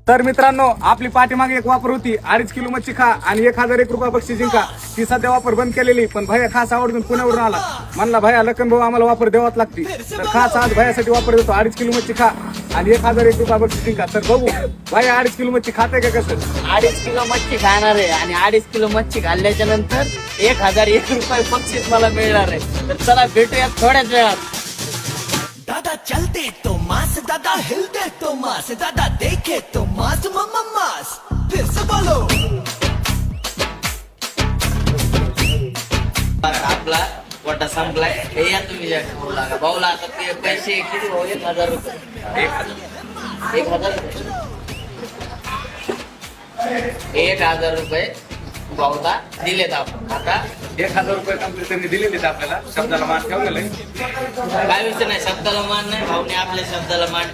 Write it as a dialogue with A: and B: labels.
A: तर मित्रांनो, आपली पाठीमागे एक वापर होती 2.5 किलो मच्छी खा आणि 1001 रुपये बक्षीस जिंका. ती सध्या वापर बंद केलेली, पण भैया खास आवडून पुण्यावरून आला. म्हणला भैया लखन भाऊ आम्हाला वापर द्यावाच लागते. तर खास आज भैयासाठी वापर देतो. 2.5 किलो मच्छी खा आणि 1001 रुपये बक्षीस जिंका. तर बघू भैया 2.5 किलो मच्छी खाते का कसं.
B: 2.5 किलो मच्छी खाणार आहे आणि 2.5 किलो मच्छी खाल्ल्याच्या नंतर 1001 रुपये बक्षीस मला मिळणार आहे. तर चला भेटूया थोड्याच वेळात.
C: दादा चलते तो मास, दादा हिलते तो मास, दादा देखे तो मास मम्मा मास. फिर से बोलो.
B: आपला वाटा संपलाय. हे या तुम्ही लागा भाऊला आता ते पैसे किती भाऊ 1000 रुपये. 1000 रुपये भाऊला दिलेत आपण. आता
A: 1000 रुपये कंप्लीट त्यांनी दिलेले आपल्याला. शब्दाला मान ठेवलेलं आहे.
B: काय विषय नाही, शब्दाला मान नाही. भाऊने आपल्या शब्दाला मान